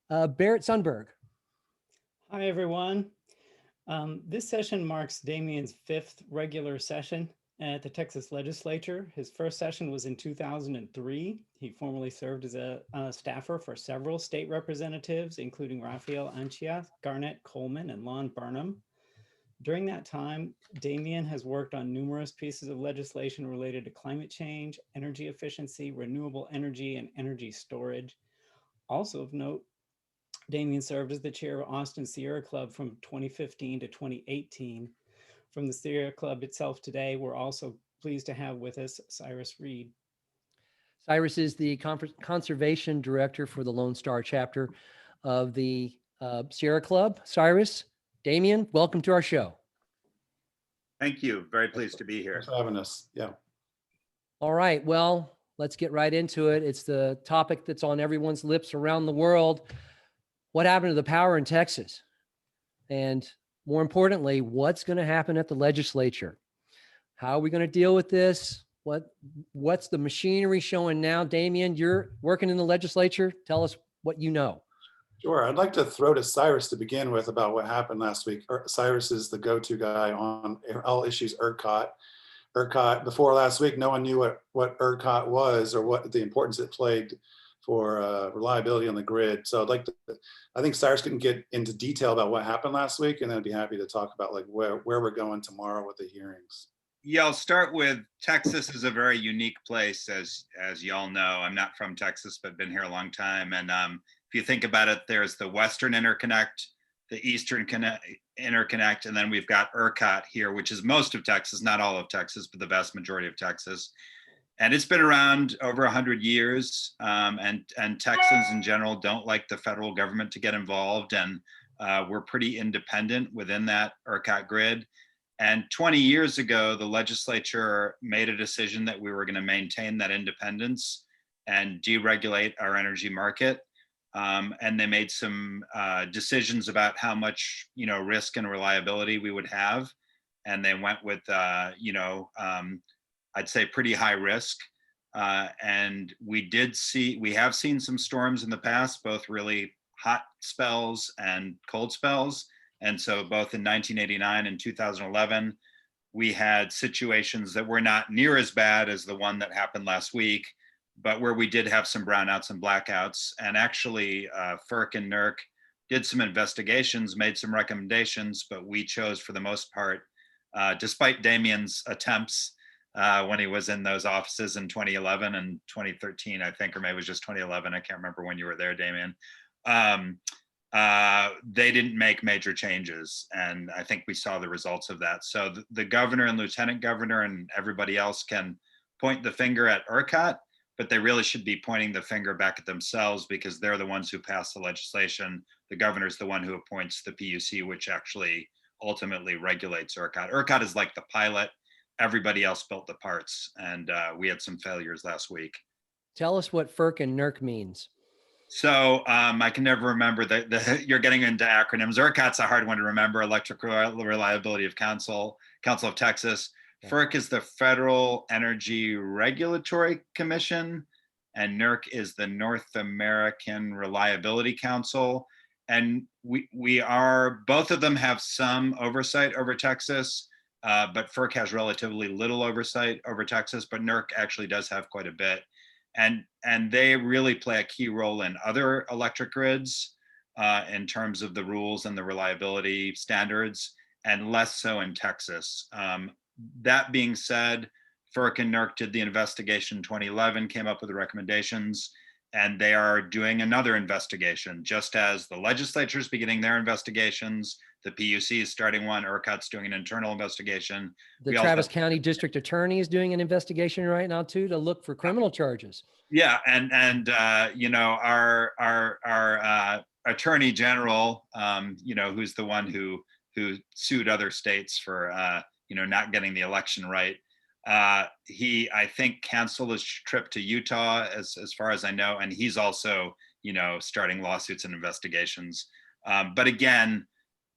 Barrett Sundberg. Hi, everyone. This session marks Damien's 5th regular session at the Texas Legislature. His first session was in 2003. He formerly served as a staffer for several state representatives, including Raphael Anchia, Garnett Coleman, and Lon Burnham. During that time, Damien has worked on numerous pieces of legislation related to climate change, energy efficiency, renewable energy, and energy storage. Also of note, Damien served as the chair of Austin Sierra Club from 2015 to 2018. From the Sierra Club itself today, we're also pleased to have with us Cyrus Reed. Cyrus is the conservation director for the Lone Star chapter of the Sierra Club. Cyrus, Damien, welcome to our show. Thank you. Very pleased to be here. Thanks for having us. Yeah. All right. Well, let's get right into it. It's the topic that's on everyone's lips around the world. What happened to the power in Texas? And more importantly, what's going to happen at the legislature? How are we going to deal with this? What's the machinery showing now? Damien, you're working in the legislature. Tell us what you know. Sure. I'd like to throw to Cyrus to begin with about what happened last week. Cyrus is the go-to guy on all issues Eckhardt. Before last week, no one knew what Eckhardt was or what the importance it played for reliability on the grid. So I think Cyrus can get into detail about what happened last week, and then I'd be happy to talk about like where we're going tomorrow with the hearings. Yeah, I'll start with Texas is a very unique place, as y'all know. I'm not from Texas, but been here a long time. And if you think about it, there's the Western Interconnect, the Eastern Interconnect, and then we've got ERCOT here, which is most of Texas, not all of Texas, but the vast majority of Texas. And it's been around over 100 years, and Texans in general don't like the federal government to get involved, and we're pretty independent within that ERCOT grid. And 20 years ago, the legislature made a decision that we were going to maintain that independence and deregulate our energy market. And they made some decisions about how much, risk and reliability we would have. And they went with, I'd say pretty high risk. And we have seen some storms in the past, both really hot spells and cold spells. And so both in 1989 and 2011, we had situations that were not near as bad as the one that happened last week, but where we did have some brownouts and blackouts. And actually, FERC and NERC did some investigations, made some recommendations, but we chose for the most part, despite Damien's attempts when he was in those offices in 2011 and 2013, I think, or maybe it was just 2011. I can't remember when you were there, Damien. They didn't make major changes. And I think we saw the results of that. So the governor and lieutenant governor and everybody else can point the finger at ERCOT, but they really should be pointing the finger back at themselves because they're the ones who pass the legislation. The governor's the one who appoints the PUC, which actually ultimately regulates ERCOT. ERCOT is like the pilot. Everybody else built the parts. And we had some failures last week. Tell us what FERC and NERC means. So I can never remember you're getting into acronyms. ERCOT's a hard one to remember, Electric Reliability of Council of Texas. Okay. FERC is the Federal Energy Regulatory Commission, and NERC is the North American Reliability Council. And both of them have some oversight over Texas, but FERC has relatively little oversight over Texas, but NERC actually does have quite a bit. And they really play a key role in other electric grids in terms of the rules and the reliability standards, and less so in Texas. That being said, FERC and NERC did the investigation in 2011, came up with the recommendations, and they are doing another investigation. Just as the legislature is beginning their investigations, the PUC is starting one, ERCOT's doing an internal investigation. The Travis County District Attorney is doing an investigation right now too to look for criminal charges. Yeah, and our Attorney General, who's the one who sued other states for not getting the election right. He, I think, canceled his trip to Utah, as far as I know, and he's also, starting lawsuits and investigations. But again,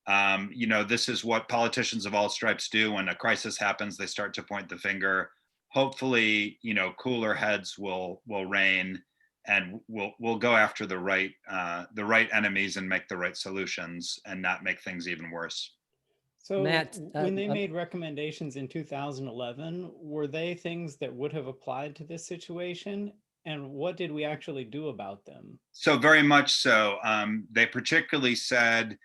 this is what politicians of all stripes do. When a crisis happens, they start to point the finger. Hopefully, cooler heads will reign, and we'll go after the right enemies and make the right solutions and not make things even worse. So Matt, when they made recommendations in 2011, were they things that would have applied to this situation? And what did we actually do about them? So very much so. They particularly said,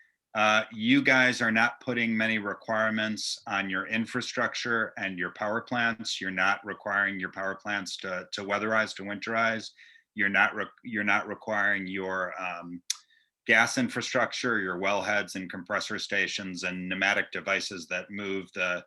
you guys are not putting many requirements on your infrastructure and your power plants. You're not requiring your power plants to weatherize, to winterize. You're not requiring your gas infrastructure, your wellheads and compressor stations and pneumatic devices that move the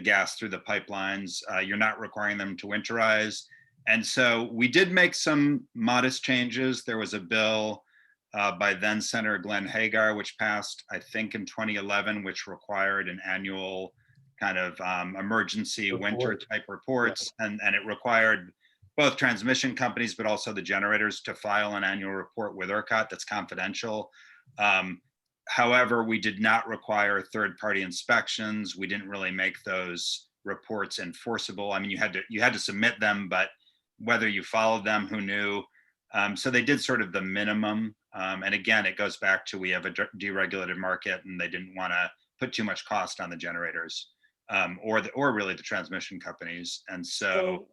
gas through the pipelines. You're not requiring them to winterize. And so we did make some modest changes. There was a bill by then Senator Glenn Hagar, which passed, I think, in 2011, which required an annual kind of emergency winter type reports. And it required both transmission companies, but also the generators to file an annual report with Eckhardt that's confidential. However, we did not require third-party inspections. We didn't really make those reports enforceable. I mean, you had to submit them, but whether you followed them, who knew? So they did sort of the minimum. And again, it goes back to we have a deregulated market, and they didn't want to put too much cost on the generators or really the transmission companies. And so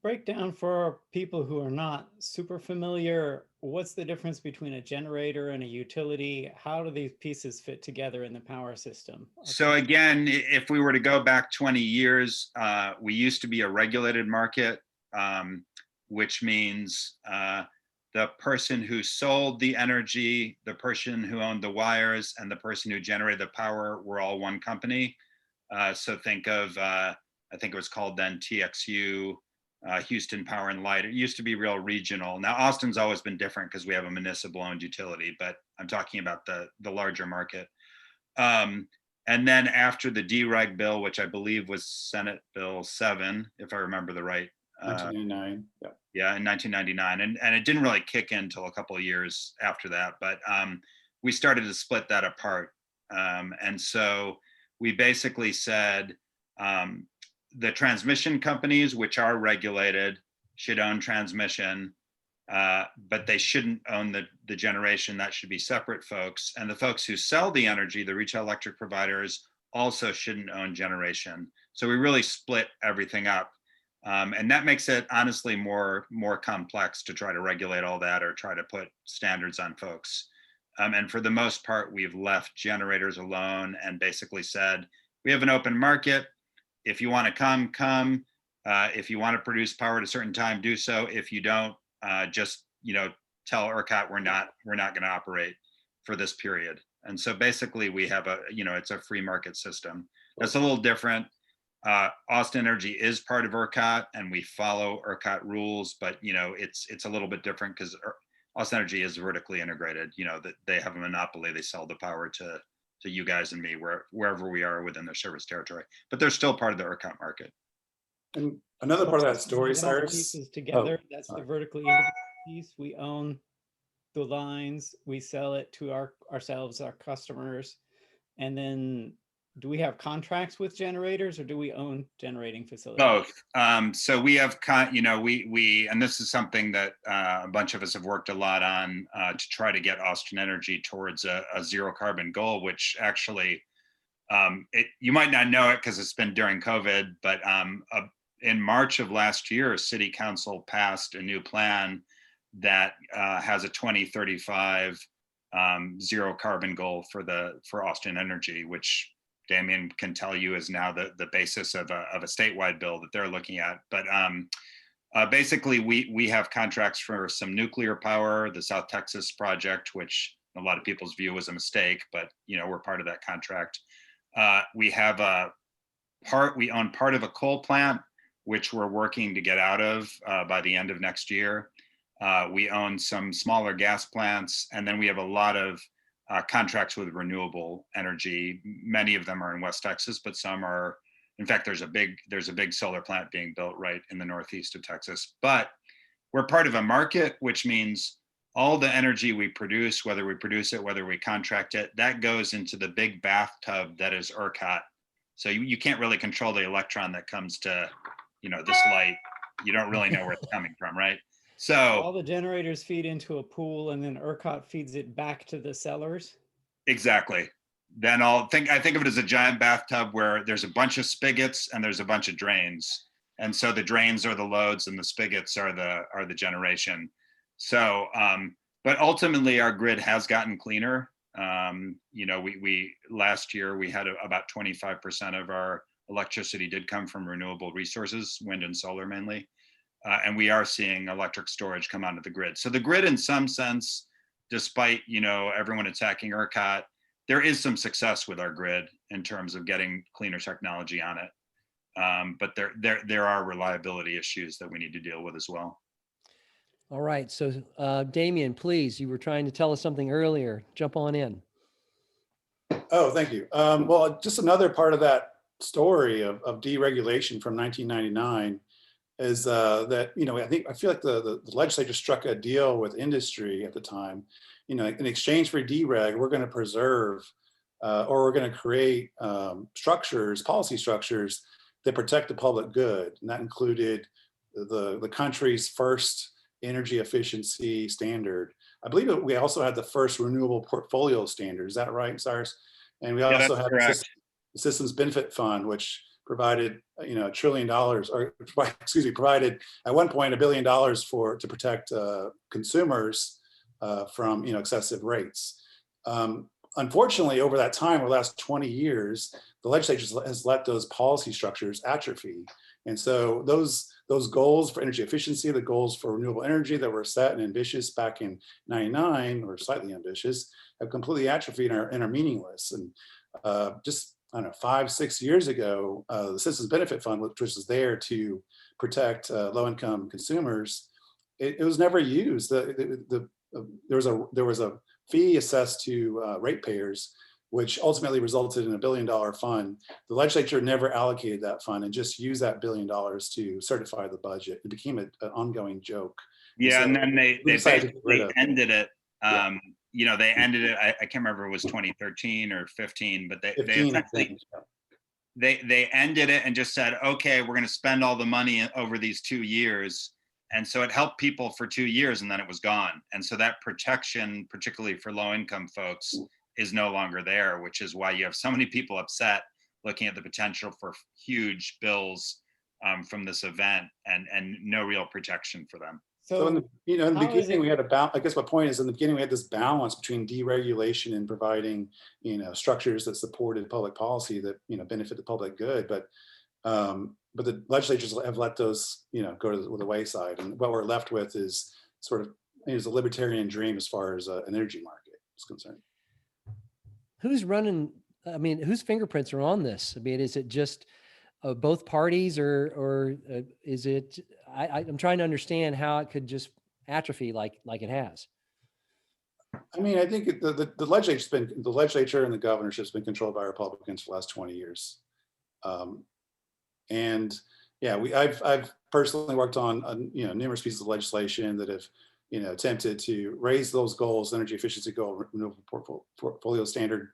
break down for people who are not super familiar, what's the difference between a generator and a utility? How do these pieces fit together in the power system? So again, if we were to go back 20 years, we used to be a regulated market, which means the person who sold the energy, the person who owned the wires, and the person who generated the power were all one company. So think of, I think it was called then TXU, Houston Power and Light. It used to be real regional. Now Austin's always been different because we have a municipal owned utility, but I'm talking about the larger market. And then after the dereg bill, which I believe was Senate Bill 7, if I remember the right. 1999. Yeah, in 1999, and it didn't really kick in until a couple of years after that. But we started to split that apart, and so we basically said the transmission companies, which are regulated, should own transmission, but they shouldn't own the generation. That should be separate folks. And the folks who sell the energy, the retail electric providers, also shouldn't own generation. So we really split everything up. And that makes it honestly more complex to try to regulate all that or try to put standards on folks. And for the most part, we've left generators alone and basically said, we have an open market. If you want to come. If you want to produce power at a certain time, do so. If you don't, just tell ERCOT we're not going to operate for this period. And so basically we have it's a free market system. That's a little different. Austin Energy is part of ERCOT and we follow ERCOT rules, but it's a little bit different because Austin Energy is vertically integrated. That they have a monopoly. They sell the power to you guys and me wherever we are within their service territory, but they're still part of the ERCOT market. And another part of that story, Cyrus. Pieces together. That's the vertically integrated piece. We own the lines. We sell it to ourselves, our customers, and then. Do we have contracts with generators or do we own generating facilities? Both. So we have, and this is something that a bunch of us have worked a lot on to try to get Austin Energy towards a zero carbon goal, which actually, you might not know it because it's been during COVID, but in March of last year, City Council passed a new plan that has a 2035 zero carbon goal for Austin Energy, which Damien can tell you is now the basis of a statewide bill that they're looking at. But basically, we have contracts for some nuclear power, the South Texas project, which a lot of people's view was a mistake, but we're part of that contract. We have we own part of a coal plant, which we're working to get out of by the end of next year. We own some smaller gas plants, and then we have a lot of contracts with renewable energy. Many of them are in West Texas, but some are, in fact, there's a big solar plant being built right in the northeast of Texas. But we're part of a market, which means all the energy we produce, whether we produce it, whether we contract it, that goes into the big bathtub that is ERCOT. So you can't really control the electron that comes to, this light. You don't really know where it's coming from, right? So All the generators feed into a pool and then ERCOT feeds it back to the sellers. exactly. Then I think of it as a giant bathtub where there's a bunch of spigots and there's a bunch of drains. And so the drains are the loads and the spigots are the generation. So, but ultimately our grid has gotten cleaner. You know, we last year we had about 25% of our electricity did come from renewable resources, wind and solar mainly. And we are seeing electric storage come onto the grid. So the grid, in some sense, despite, you know, everyone attacking ERCOT, there is some success with our grid in terms of getting cleaner technology on it. But there are reliability issues that we need to deal with as well. All right. So, Damien, please, you were trying to tell us something earlier. Jump on in. Oh, thank you. Well, just another part of that story of deregulation from 1999 is that, you know, I feel like the legislature struck a deal with industry at the time. You know, in exchange for dereg, we're going to preserve or we're going to create policy structures that protect the public good. And that included the country's first energy efficiency standard. I believe we also had the first renewable portfolio standard. Is that right, Cyrus? And we also had the Systems Benefit Fund, which provided, you know, $1 trillion, or excuse me, provided at one point $1 billion to protect consumers from, you know, excessive rates. Unfortunately, over that time, over the last 20 years, the legislature has let those policy structures atrophy. And so those goals for energy efficiency, the goals for renewable energy that were set and ambitious back in '99, or slightly ambitious, have completely atrophied and are meaningless. And just, I don't know, 5-6 years ago, the Systems Benefit Fund, which was there to protect low-income consumers, it was never used. There was a fee assessed to ratepayers, which ultimately resulted in $1 billion fund. The legislature never allocated that fund and just used that $1 billion to certify the budget. It became an ongoing joke. Yeah, and then they basically ended it. Yeah. You know, they ended it. I can't remember if it was 2013 or 15, but they essentially they ended it and just said, okay, we're going to spend all the money over these 2 years. And so it helped people for 2 years and then it was gone. And so that protection, particularly for low income folks, is no longer there, which is why you have so many people upset looking at the potential for huge bills from this event and no real protection for them. So in the beginning, we had I guess my point is, in the beginning, we had this balance between deregulation and providing, you know, structures that supported public policy that, you know, benefit the public good. But the legislatures have let those, you know, go to the wayside. And what we're left with is sort of, is a libertarian dream as far as an energy market is concerned. Who's running? I mean, whose fingerprints are on this? I mean, is it just both parties, or is it? I'm trying to understand how it could just atrophy like it has. I mean, I think the legislature and the governorship's been controlled by Republicans for the last 20 years, and yeah, I've personally worked on you know, numerous pieces of legislation that have, you know, attempted to raise those goals, energy efficiency goal, renewable portfolio standard.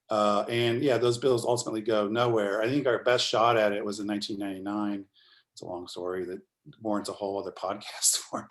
And yeah, those bills ultimately go nowhere. I think our best shot at it was in 1999. It's a long story that warrants a whole other podcast for,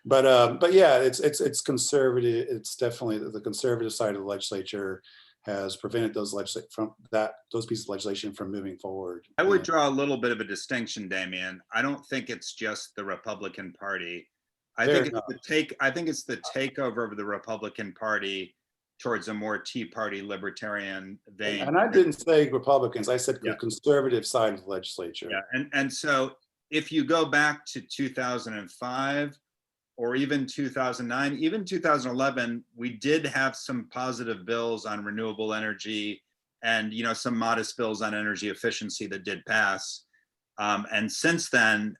but yeah, it's conservative. It's definitely the conservative side of the legislature has prevented those pieces of legislation from moving forward. I would draw a little bit of a distinction, Damien. I don't think it's just the Republican Party. I think it's the takeover of the Republican Party towards a more Tea Party libertarian vein. And I didn't say Republicans, I said the conservative side of the legislature. Yeah, and so if you go back to 2005 or even 2009, even 2011, we did have some positive bills on renewable energy and, you know, some modest bills on energy efficiency that did pass. And since then,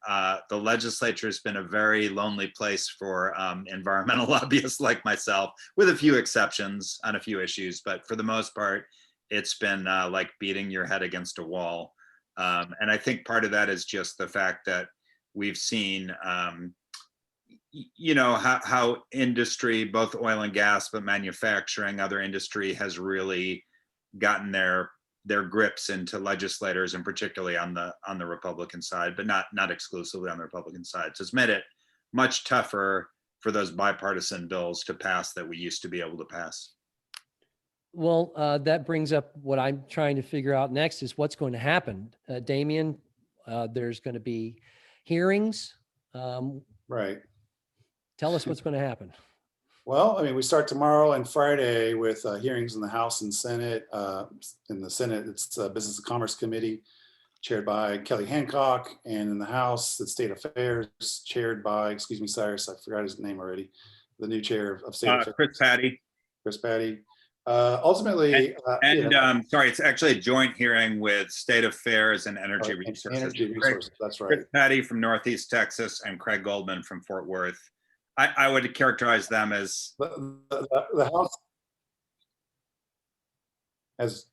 the legislature has been a very lonely place for environmental lobbyists like myself, with a few exceptions on a few issues. But for the most part, it's been like beating your head against a wall. And I think part of that is just the fact that we've seen, you know, how industry, both oil and gas, but manufacturing, other industry has really gotten their grips into legislators, and particularly on the Republican side, but not exclusively on the Republican side. So it's made it much tougher for those bipartisan bills to pass that we used to be able to pass. Well, that brings up what I'm trying to figure out next is what's going to happen. Damien, there's going to be hearings. Right. Tell us what's going to happen. Well, I mean, we start tomorrow and Friday with hearings in the House and Senate. In the Senate, it's Business and Commerce Committee, chaired by Kelly Hancock, and in the House, it's State Affairs, chaired by, excuse me, Cyrus, I forgot his name already, the new chair of State Affairs. Chris Patty. Chris Patty. Ultimately, Sorry, it's actually a joint hearing with State Affairs and Energy Resources. Energy Resources, that's right. Chris Patty from Northeast Texas and Craig Goldman from Fort Worth. I would characterize them as the House as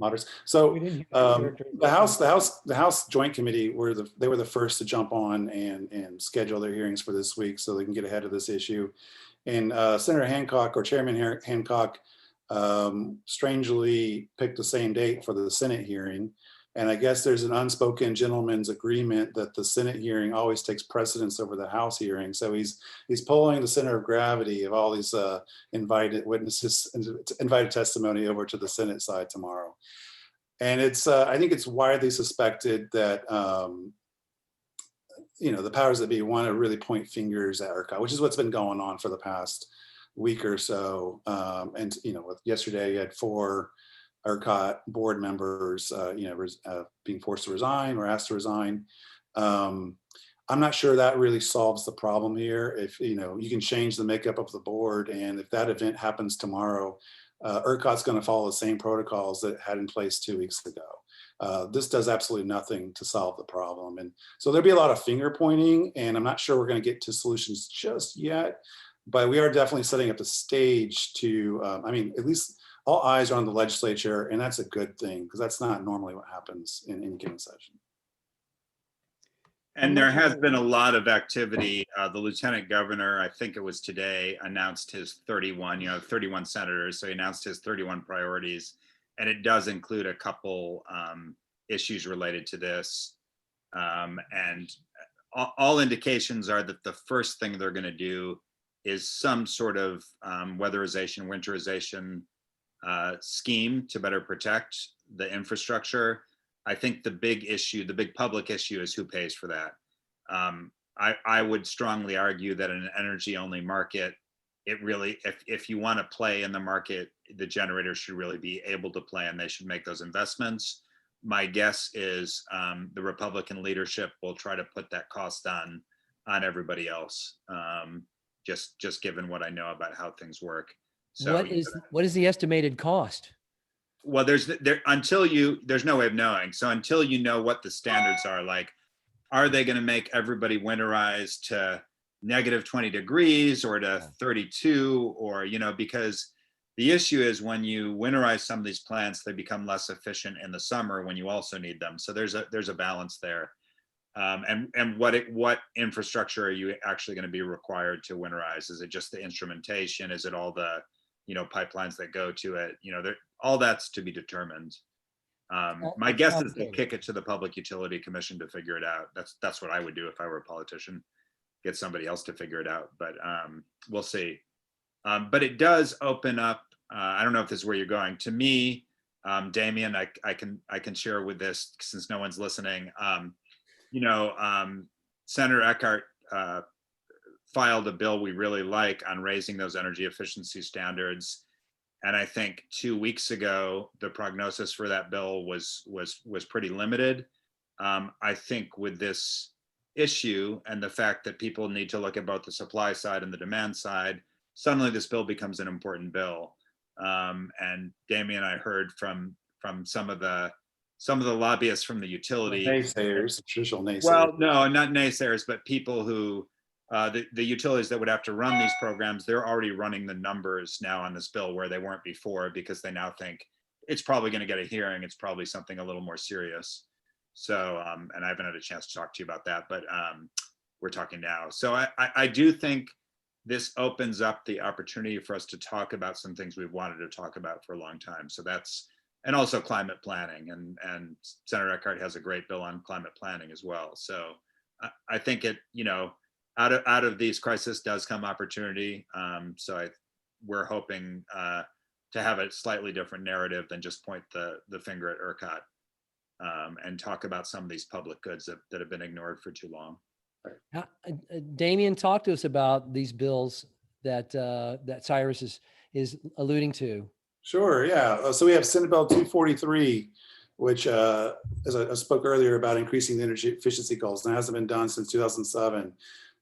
moderates. So We didn't hear the House Joint Committee were the first to jump on and schedule their hearings for this week so they can get ahead of this issue. And Senator Hancock, or Chairman Hancock, strangely picked the same date for the Senate hearing. And I guess there's an unspoken gentleman's agreement that the Senate hearing always takes precedence over the House hearing. So he's pulling the center of gravity of all these invited witnesses, invited testimony over to the Senate side tomorrow. And it's I think it's widely suspected that the powers that be want to really point fingers at Eckhardt, which is what's been going on for the past week or so. And with yesterday, you had 4 Eckhardt board members, being forced to resign or asked to resign. I'm not sure that really solves the problem here. If you can change the makeup of the board, and if that event happens tomorrow, Eckhart's going to follow the same protocols that it had in place 2 weeks ago. This does absolutely nothing to solve the problem, and so there'll be a lot of finger pointing. And I'm not sure we're going to get to solutions just yet, but we are definitely setting up the stage to. At least. All eyes are on the legislature, and that's a good thing because that's not normally what happens in any given session. And there has been a lot of activity. The lieutenant governor, I think it was today, announced his 31, 31 senators. So he announced his 31 priorities, and it does include a couple issues related to this. And all indications are that the first thing they're going to do is some sort of winterization scheme to better protect the infrastructure. I think the big public issue is who pays for that. I would strongly argue that in an energy only market, it really, if you want to play in the market, the generators should really be able to play and they should make those investments. My guess is the Republican leadership will try to put that cost on everybody else, just given what I know about how things work. So what is the estimated cost? Well, there's no way of knowing. So until you know what the standards are, like, are they going to make everybody winterize to -20 degrees or to 32, or, because the issue is when you winterize some of these plants, they become less efficient in the summer when you also need them. So there's a balance there. And what infrastructure are you actually going to be required to winterize? Is it just the instrumentation? Is it all the pipelines that go to it? All that's to be determined. My guess is they'll kick it to the Public Utility Commission to figure it out. That's what I would do if I were a politician, get somebody else to figure it out. But we'll see. But it does open up. I don't know if this is where you're going. To me, Damien, I can share with this since no one's listening. Senator Eckhardt filed a bill we really like on raising those energy efficiency standards. And I think 2 weeks ago, the prognosis for that bill was pretty limited. I think with this issue and the fact that people need to look at both the supply side and the demand side, suddenly this bill becomes an important bill. And Damien, I heard from some of the lobbyists from the utility. Naysayers, traditional naysayers. Well, no, not naysayers, but people who, the utilities that would have to run these programs, they're already running the numbers now on this bill where they weren't before, because they now think it's probably going to get a hearing. It's probably something a little more serious. So, and I haven't had a chance to talk to you about that, but we're talking now. So I do think this opens up the opportunity for us to talk about some things we've wanted to talk about for a long time. So that's, and also climate planning, and Senator Eckhardt has a great bill on climate planning as well. So I think it, out of these crises does come opportunity. So we're hoping to have a slightly different narrative than just point the finger at Eckhardt, and talk about some of these public goods that have been ignored for too long. Damien, talk to us about these bills that that Cyrus is alluding to. Sure, yeah. So we have Senate Bill 243, which, as I spoke earlier about increasing the energy efficiency goals, and it hasn't been done since 2007.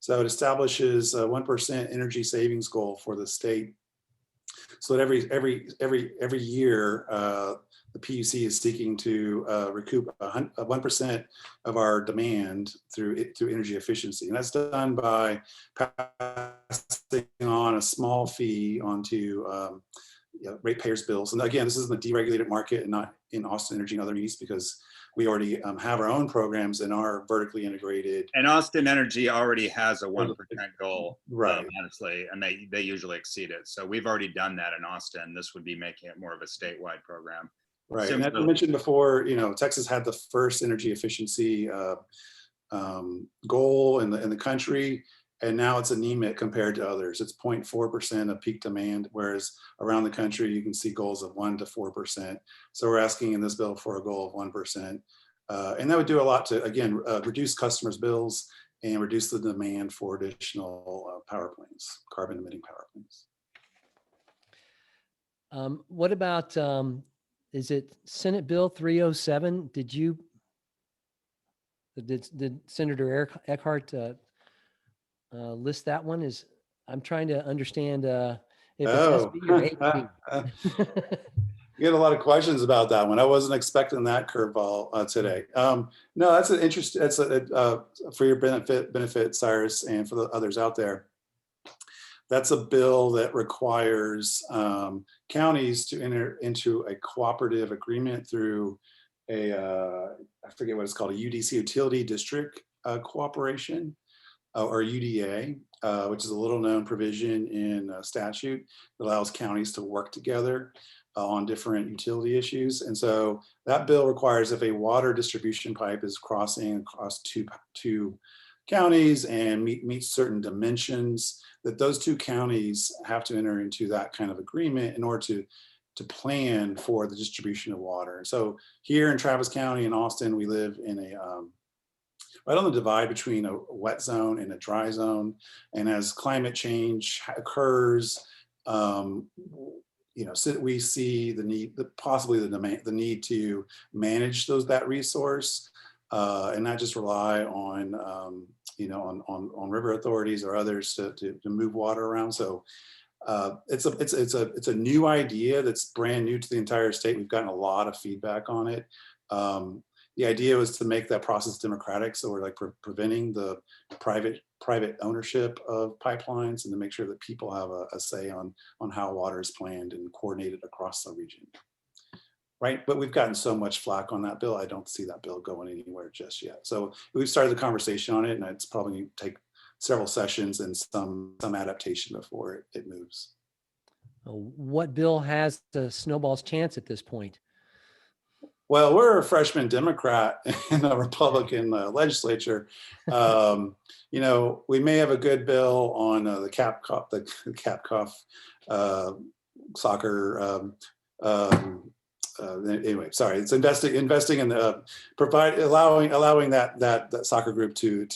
So it establishes a 1% energy savings goal for the state. So that every year, the PUC is seeking to recoup 1% of our demand through energy efficiency, and that's done by passing on a small fee onto ratepayers' bills. And again, this is in the deregulated market and not in Austin Energy and other needs, because we already have our own programs and are vertically integrated. And Austin Energy already has a 1% goal, right? Honestly, and they usually exceed it. So we've already done that in Austin. This would be making it more of a statewide program. Right. And as I mentioned before, Texas had the first energy efficiency goal in the country, and now it's anemic compared to others. It's 0.4% of peak demand, whereas around the country you can see goals of 1 to 4%. So we're asking in this bill for a goal of 1%, and that would do a lot to, again, reduce customers' bills and reduce the demand for additional power plants, carbon emitting power plants. What about, is it Senate Bill 307? Did Senator Eckhardt list that one? I'm trying to understand if it's SB or AP. You get a lot of questions about that one. I wasn't expecting that curveball today. No, that's an interesting. That's for your benefit, Cyrus, and for the others out there. That's a bill that requires counties to enter into a cooperative agreement through I forget what it's called, a UDC, utility district cooperation, or UDA, which is a little known provision in statute that allows counties to work together on different utility issues. And so that bill requires, if a water distribution pipe is crossing across two counties and meets certain dimensions, that those two counties have to enter into that kind of agreement in order to plan for the distribution of water. So here in Travis County in Austin, we live in a right on the divide between a wet zone and a dry zone. And as climate change occurs, we see the need, possibly the need to manage that resource, and not just rely on on river authorities or others to move water around. So it's a new idea that's brand new to the entire state. We've gotten a lot of feedback on it. The idea was to make that process democratic, so we're like preventing the private ownership of pipelines, and to make sure that people have a say on how water is planned and coordinated across the region. Right, but we've gotten so much flack on that bill. I don't see that bill going anywhere just yet. So we've started the conversation on it, and it's probably going to take several sessions and some adaptation before it moves. What bill has the snowball's chance at this point? Well, we're a freshman Democrat in the Republican legislature. We may have a good bill on the Kapkoff soccer. Anyway, sorry. It's investing in allowing that soccer group to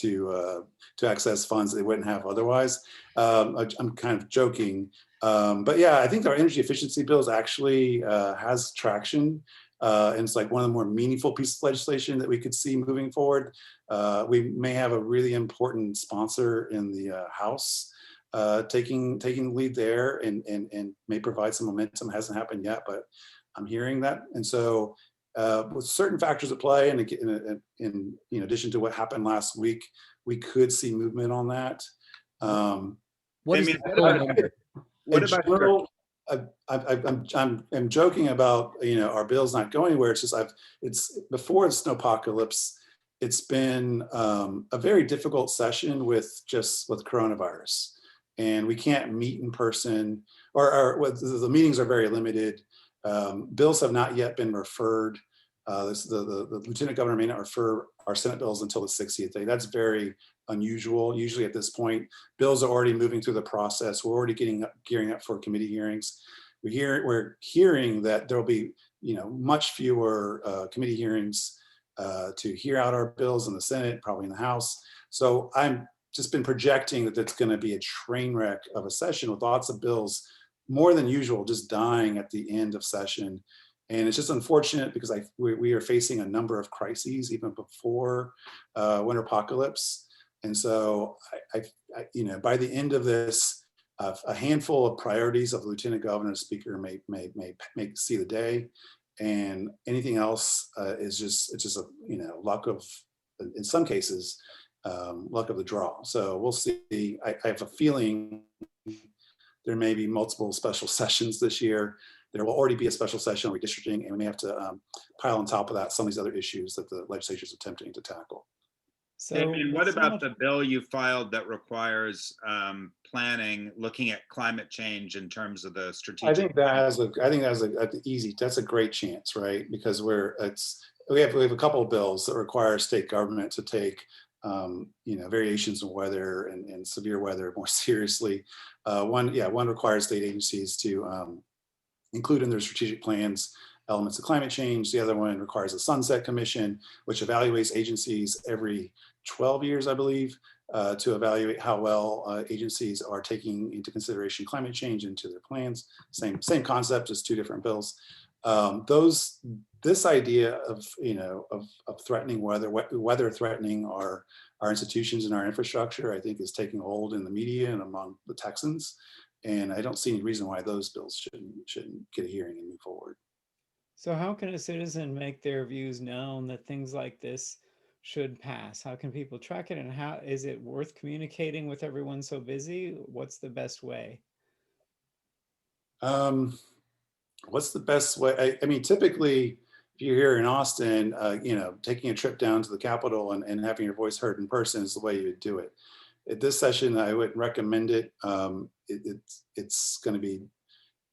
access funds they wouldn't have otherwise. I'm kind of joking, but yeah, I think our energy efficiency bills actually has traction. And it's like one of the more meaningful pieces of legislation that we could see moving forward. We may have a really important sponsor in the House taking the lead there, and may provide some momentum. It hasn't happened yet, but I'm hearing that. And so with certain factors at play, and in addition to what happened last week, we could see movement on that. I'm joking about our bills not going anywhere. It's just it's before the snowpocalypse. It's been a very difficult session with coronavirus, and we can't meet in person, or the meetings are very limited. Bills have not yet been referred The lieutenant governor may not refer our Senate bills until the 60th day. That's very unusual. Usually at this point, bills are already moving through the process. We're already gearing up for committee hearings. We're hearing that there'll be, much fewer committee hearings to hear out our bills in the Senate, probably in the House. So I'm just been projecting that it's going to be a train wreck of a session with lots of bills, more than usual, just dying at the end of session. And it's just unfortunate because we are facing a number of crises even before winter apocalypse. And so by the end of this, a handful of priorities of the lieutenant governor and speaker may see the day, and anything else it's just a luck of, in some cases, luck of the draw. So we'll see. I have a feeling there may be multiple special sessions this year. There will already be a special session on redistricting, and we may have to pile on top of that some of these other issues that the legislature is attempting to tackle. So Damien, what with so about much- the bill you filed that requires planning, looking at climate change in terms of the strategic? I think that's a great chance, right? Because we have a couple of bills that require state government to take variations in weather and severe weather more seriously. One requires state agencies to include in their strategic plans elements of climate change. The other one requires a sunset commission, which evaluates agencies every 12 years, I believe, to evaluate how well agencies are taking into consideration climate change into their plans. Same concept, just two different bills. This idea of threatening weather threatening our institutions and our infrastructure, I think, is taking hold in the media and among the Texans. And I don't see any reason why those bills shouldn't get a hearing and move forward. So how can a citizen make their views known that things like this should pass? How can people track it, and how is it worth communicating with everyone so busy? What's the best way? What's the best way? I mean, typically, if you're here in Austin, taking a trip down to the Capitol and having your voice heard in person is the way you would do it. At this session, I wouldn't recommend it.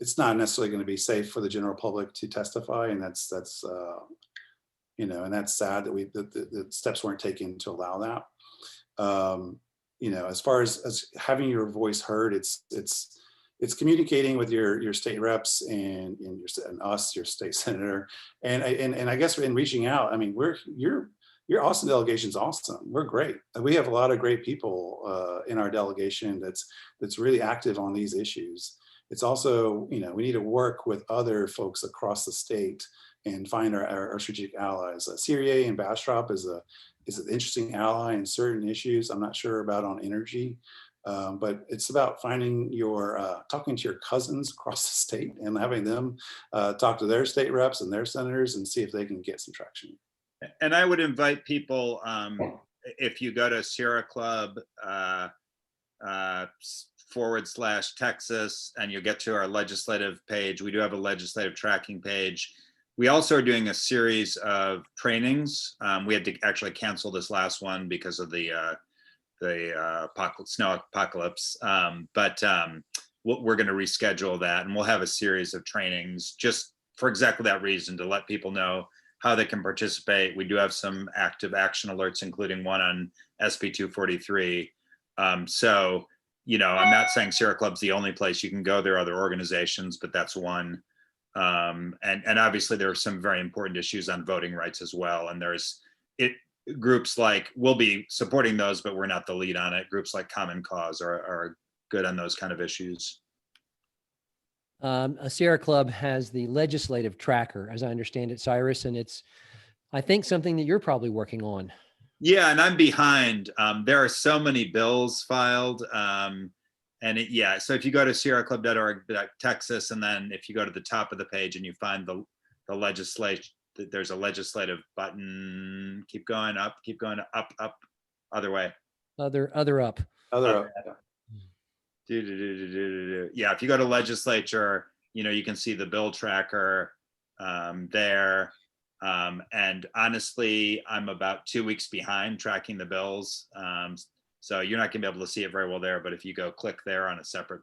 It's not necessarily going to be safe for the general public to testify, and that's sad that the steps weren't taken to allow that. As far as having your voice heard, it's communicating with your state reps and us, your state senator, and I guess in reaching out. I mean, your Austin delegation is awesome. We're great. We have a lot of great people in our delegation that's really active on these issues. It's also, we need to work with other folks across the state and find our strategic allies. Syria and Bastrop is an interesting ally in certain issues. I'm not sure about on energy, but it's about finding talking to your cousins across the state and having them talk to their state reps and their senators and see if they can get some traction. And I would invite people, if you go to Sierra Club /Texas, and you'll get to our legislative page. We do have a legislative tracking page. We also are doing a series of trainings. We had to actually cancel this last one because of the snow apocalypse. But we're going to reschedule that, and we'll have a series of trainings just for exactly that reason, to let people know how they can participate. We do have some active action alerts, including one on SB 243. So, I'm not saying Sierra Club's the only place you can go. There are other organizations, but that's one. And obviously there are some very important issues on voting rights as well. And groups like, we'll be supporting those, but we're not the lead on it. Groups like Common Cause are good on those kind of issues. A Sierra Club has the legislative tracker, as I understand it, Cyrus, and it's, I think, something that you're probably working on. Yeah, and I'm behind. There are so many bills filed. So if you go to sierraclub.org, Texas, and then if you go to the top of the page and you find the legislation, there's a legislative button. Keep going up, other way. Other up. Yeah, if you go to legislature, you can see the bill tracker there. And honestly, I'm about 2 weeks behind tracking the bills. So you're not gonna be able to see it very well there, but if you go click there on a separate,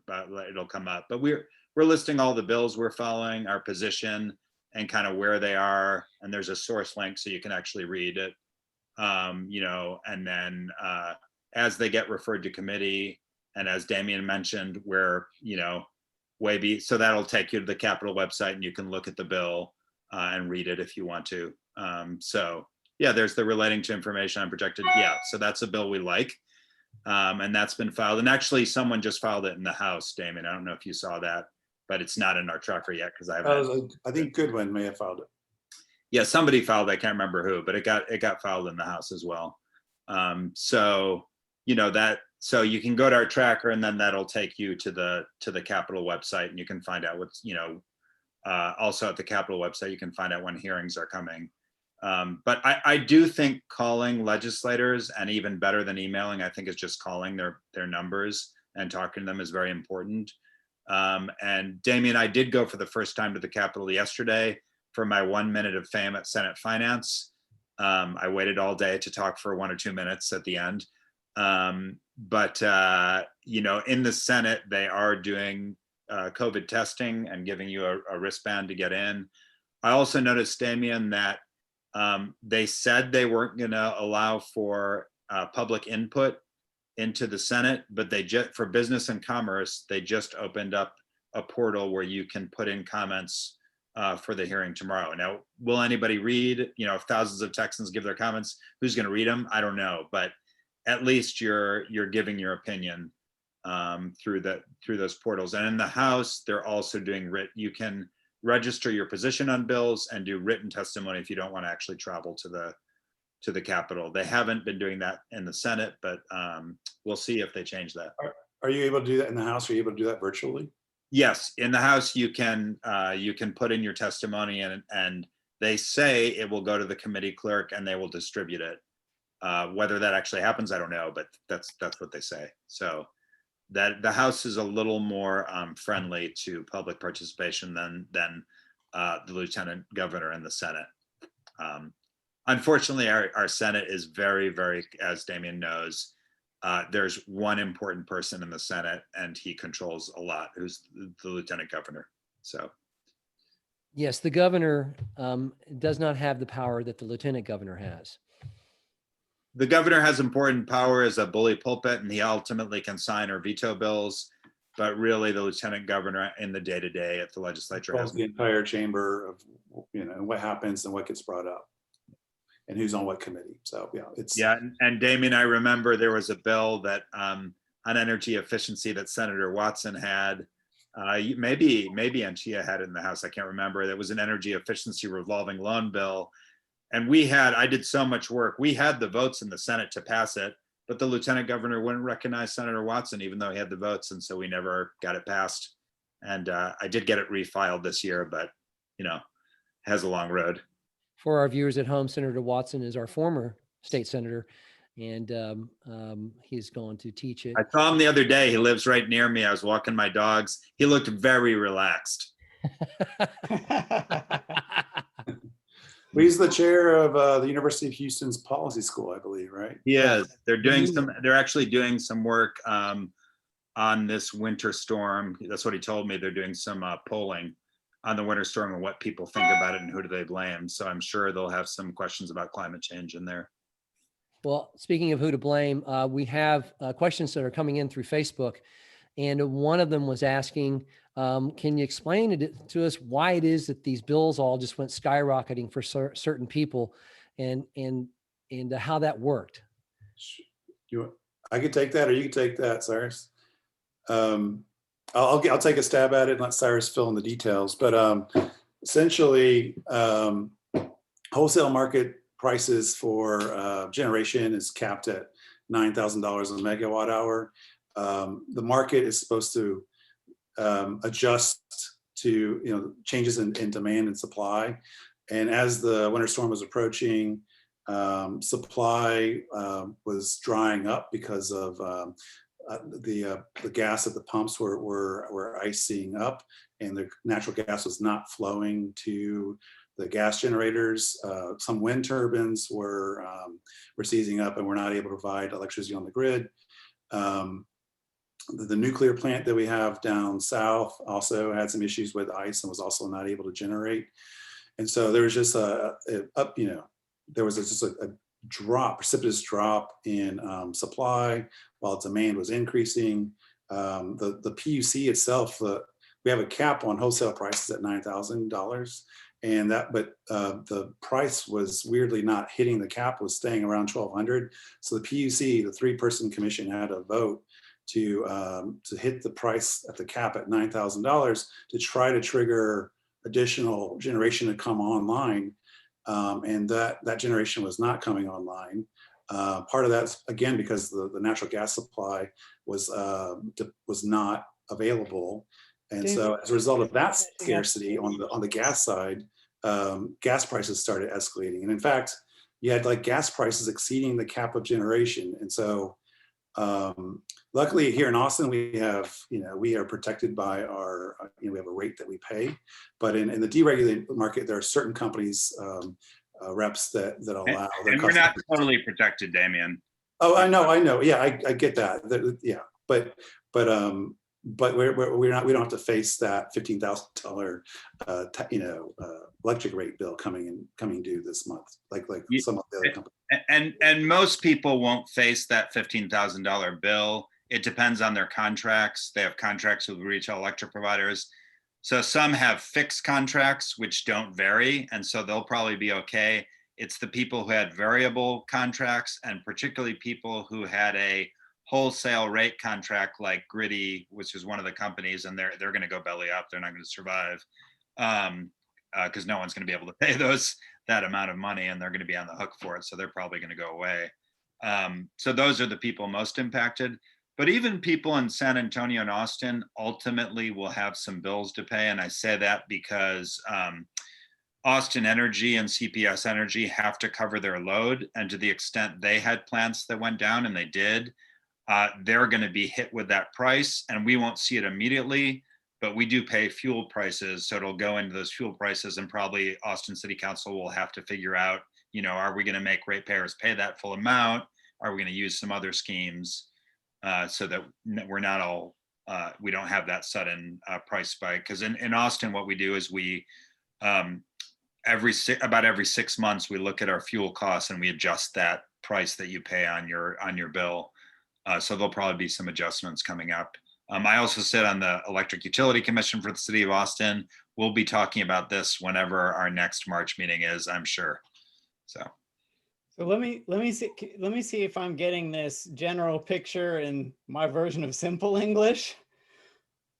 it'll come up. But we're listing all the bills we're following, our position, and kind of where they are. And there's a source link so you can actually read it. And then as they get referred to committee, and as Damien mentioned, where, so that'll take you to the Capitol website and you can look at the bill and read it if you want to. So yeah, there's the relating to information unprotected. Yeah, so that's a bill we like. And that's been filed. And actually someone just filed it in the House, Damien. I don't know if you saw that, but it's not in our tracker yet because I haven't. I think Goodwin may have filed it. Yeah, somebody filed, I can't remember who, but it got filed in the House as well. So you can go to our tracker and then that'll take you to the Capitol website and you can find out what's, also at the Capitol website, you can find out when hearings are coming. But I do think calling legislators, and even better than emailing, I think is just calling their numbers and talking to them is very important. And Damien, I did go for the first time to the Capitol yesterday for my 1 minute of fame at Senate Finance. I waited all day to talk for 1 or 2 minutes at the end. But in the Senate, they are doing COVID testing and giving you a wristband to get in. I also noticed, Damien, that they said they weren't going to allow for public input into the Senate, but for business and commerce, they just opened up a portal where you can put in comments for the hearing tomorrow. Now, will anybody read? If thousands of Texans give their comments, who's going to read them? I don't know, but at least you're giving your opinion through those portals. And in the House, they're also doing you can register your position on bills and do written testimony if you don't want to actually travel to the Capitol. They haven't been doing that in the Senate, but we'll see if they change that. Are you able to do that in the House? Are you able to do that virtually? Yes, in the House you can put in your testimony and they say it will go to the committee clerk and they will distribute it. Whether that actually happens, I don't know, but that's what they say. So that the House is a little more friendly to public participation than the Lieutenant Governor and the Senate. Unfortunately, our Senate is very, very, as Damien knows, there's one important person in the Senate and he controls a lot, who's the Lieutenant Governor. So. Yes, the governor does not have the power that the Lieutenant Governor has. The governor has important power as a bully pulpit, and he ultimately can sign or veto bills. But really, the Lieutenant Governor in the day-to-day at the legislature has the entire chamber of what happens and what gets brought up, and who's on what committee. So yeah, And Damien, I remember there was a bill that on energy efficiency that Senator Watson had. Maybe Antia had it in the House. I can't remember. There was an energy efficiency revolving loan bill. And I did so much work. We had the votes in the Senate to pass it, but the Lieutenant Governor wouldn't recognize Senator Watson, even though he had the votes. And so we never got it passed. And I did get it refiled this year, but, has a long road. For our viewers at home, Senator Watson is our former state senator, and he's going to teach it. I saw him the other day. He lives right near me. I was walking my dogs. He looked very relaxed. He's the chair of the University of Houston's policy school, I believe, right? Yeah, they're actually doing some work on this winter storm. That's what he told me. They're doing some polling on the winter storm and what people think about it and who do they blame. So I'm sure they'll have some questions about climate change in there. Well, speaking of who to blame, we have questions that are coming in through Facebook. And one of them was asking, can you explain it to us why it is that these bills all just went skyrocketing for certain people and how that worked? I could take that, or you could take that, Cyrus. I'll take a stab at it and let Cyrus fill in the details. But essentially, wholesale market prices for generation is capped at $9,000 a megawatt hour. The market is supposed to adjust to changes in demand and supply. And as the winter storm was approaching, supply was drying up because of the gas at the pumps were icing up, and the natural gas was not flowing to the gas generators. Some wind turbines were seizing up and were not able to provide electricity on the grid. The nuclear plant that we have down south also had some issues with ice and was also not able to generate. And so there was just there was just a precipitous drop in supply while demand was increasing. The PUC itself, we have a cap on wholesale prices at $9,000, and the price was weirdly not hitting the cap, was staying around 1,200. So the PUC, the 3-person commission, had a vote to hit the price at the cap at $9,000 to try to trigger additional generation to come online. And that generation was not coming online. Part of that's, again, because the natural gas supply was not available. And so as a result of that scarcity on the gas side, gas prices started escalating. And in fact, you had like gas prices exceeding the cap of generation. And so luckily here in Austin, we are protected by our, we have a rate that we pay. But in the deregulated market, there are certain companies, reps that allow. And we're not totally protected, Damien. Oh, I know. Yeah, I get that. Yeah, but we don't have to face that $15,000 electric rate bill coming due this month, like some of the other companies. And most people won't face that $15,000 bill. It depends on their contracts. They have contracts with retail electric providers. So some have fixed contracts which don't vary, and so they'll probably be okay. It's the people who had variable contracts, and particularly people who had a wholesale rate contract like Gritty, which is one of the companies, and they're going to go belly up. They're not going to survive because no one's going to be able to pay that amount of money, and they're going to be on the hook for it. So they're probably going to go away. So those are the people most impacted. But even people in San Antonio and Austin ultimately will have some bills to pay. And I say that because Austin Energy and CPS Energy have to cover their load. And to the extent they had plants that went down, and they did, they're going to be hit with that price. And we won't see it immediately, but we do pay fuel prices. So it'll go into those fuel prices, and probably Austin City Council will have to figure out, are we going to make ratepayers pay that full amount? Are we going to use some other schemes? So that we're not all, we don't have that sudden price spike. Because in Austin, what we do is we, about every 6 months, we look at our fuel costs and we adjust that price that you pay on your bill. So there'll probably be some adjustments coming up. I also sit on the Electric Utility Commission for the City of Austin. We'll be talking about this whenever our next March meeting is, I'm sure. So let me see if I'm getting this general picture in my version of simple English.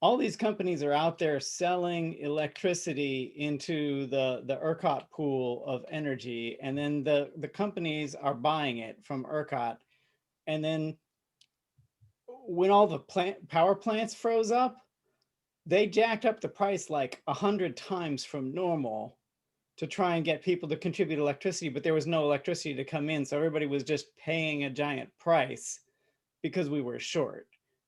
All these companies are out there selling electricity into the ERCOT pool of energy, and then the companies are buying it from ERCOT. And then when all the power plants froze up, they jacked up the price like 100 times from normal to try and get people to contribute electricity, but there was no electricity to come in. So everybody was just paying a giant price because we were short.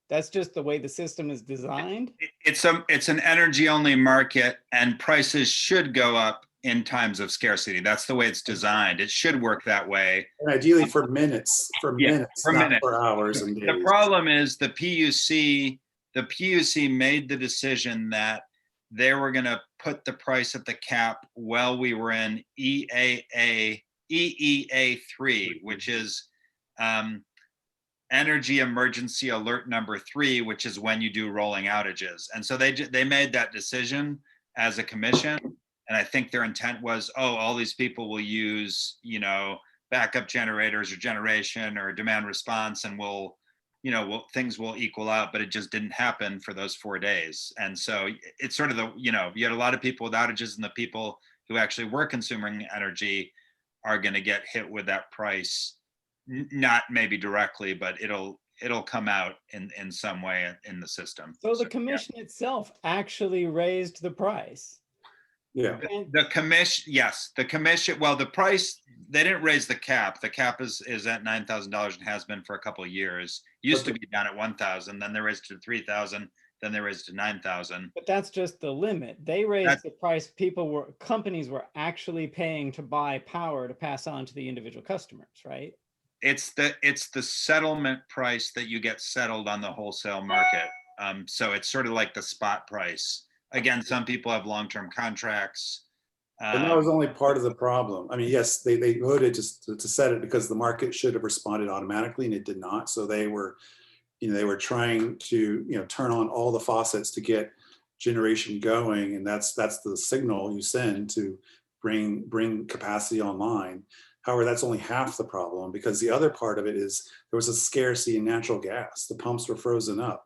That's just the way the system is designed. It's an energy only market, and prices should go up in times of scarcity. That's the way it's designed. It should work that way. And ideally for minutes, not for hours and days. The problem is the PUC made the decision that they were going to put the price at the cap while we were in EEA 3, which is Energy Emergency Alert number 3, which is when you do rolling outages. And so they made that decision as a commission. And I think their intent was, all these people will use, backup generators or generation or demand response, and things will equal out, but it just didn't happen for those 4 days. And so it's sort of you had a lot of people with outages, and the people who actually were consuming energy are going to get hit with that price, not maybe directly, but it'll come out in some way in the system. So the commission itself actually raised the price. Yeah. The commission, yes, the commission. Well, the price, they didn't raise the cap. The cap is at $9,000 and has been for a couple of years. Used to be down at 1,000, then they raised it to 3,000, then they raised it to 9,000. But that's just the limit. They raised the price. Companies were actually paying to buy power to pass on to the individual customers, right? It's the settlement price that you get settled on the wholesale market. So it's sort of like the spot price. Again, some people have long-term contracts. And that was only part of the problem. I mean, yes, they voted to set it because the market should have responded automatically, and it did not. So they were trying to, turn on all the faucets to get generation going, and that's the signal you send to bring capacity online. However, that's only half the problem, because the other part of it is there was a scarcity in natural gas. The pumps were frozen up.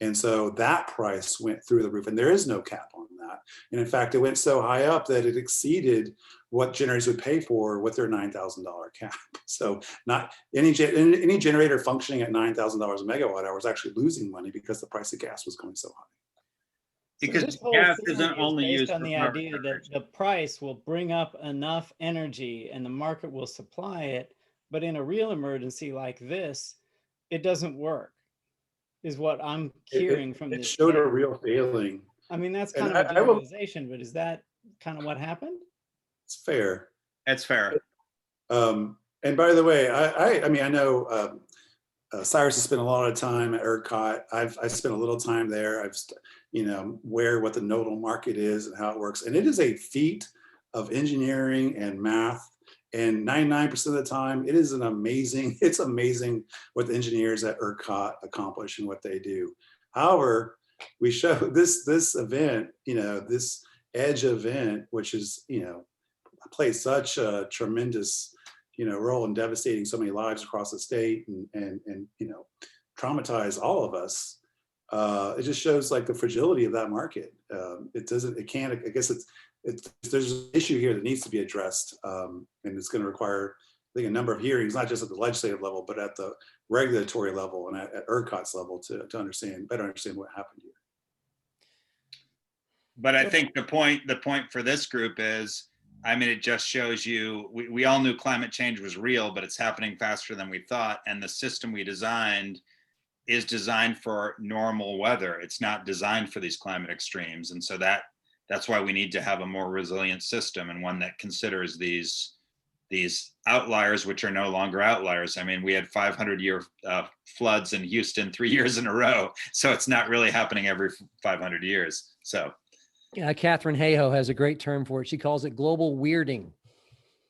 And so that price went through the roof, and there is no cap on that. And in fact, it went so high up that it exceeded what generators would pay for with their $9,000 cap. So not any generator functioning at $9,000 a megawatt hour is actually losing money because the price of gas was going so high. Because this whole gas theory isn't is only based used on for the power idea that generation. the price will bring up enough energy and the market will supply it. But in a real emergency like this, it doesn't work, is what I'm hearing from It this. showed a real failing. I mean, that's And kind of a I will, generalization, but is that kind of what happened? it's fair. That's fair. And by the way, I mean, I know Cyrus has spent a lot of time at ERCOT. I spent a little time there. I've, what the nodal market is and how it works. And it is a feat of engineering and math. And 99% of the time, it's amazing what the engineers at ERCOT accomplish and what they do. However, we show this event, this edge event, which is, plays such a tremendous, role in devastating so many lives across the state and traumatize all of us. It just shows like the fragility of that market. There's an issue here that needs to be addressed, and it's going to require, I think, a number of hearings, not just at the legislative level, but at the regulatory level and at ERCOT's level to better understand what happened here. But I think the point for this group is, I mean, it just shows you, we all knew climate change was real, but it's happening faster than we thought. And the system we designed is designed for normal weather. It's not designed for these climate extremes. And so that's why we need to have a more resilient system, and one that considers these outliers, which are no longer outliers. I mean, we had 500-year floods in Houston 3 years in a row. So it's not really happening every 500 years. So. Yeah, Catherine Hayhoe has a great term for it. She calls it global weirding.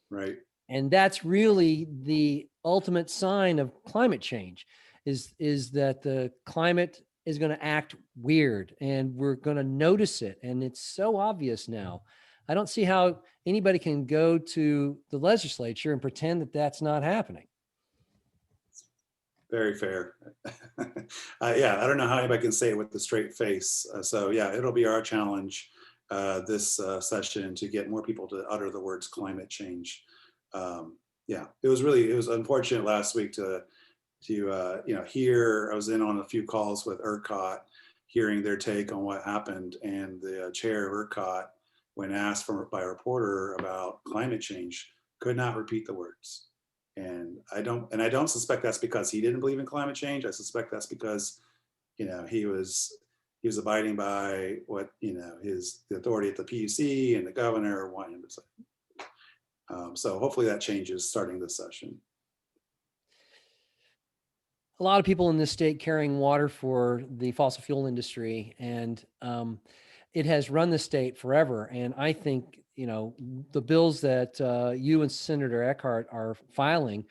Right. And that's really the ultimate sign of climate change, is that the climate is going to act weird, and we're going to notice it. And it's so obvious now. I don't see how anybody can go to the legislature and pretend that that's not happening. Very fair. Yeah, I don't know how anybody can say it with a straight face. So yeah, it'll be our challenge this session to get more people to utter the words climate change. Yeah, it was unfortunate last week to hear. I was in on a few calls with ERCOT, hearing their take on what happened, and the chair of ERCOT, when asked by a reporter about climate change, could not repeat the words. And I don't suspect that's because he didn't believe in climate change. I suspect that's because, he was abiding by what, the authority at the PUC and the governor wanted him to say. So hopefully that changes starting this session. A lot of people in this state carrying water for the fossil fuel industry, and it has run the state forever. And I think, the bills that you and Senator Eckhardt are filing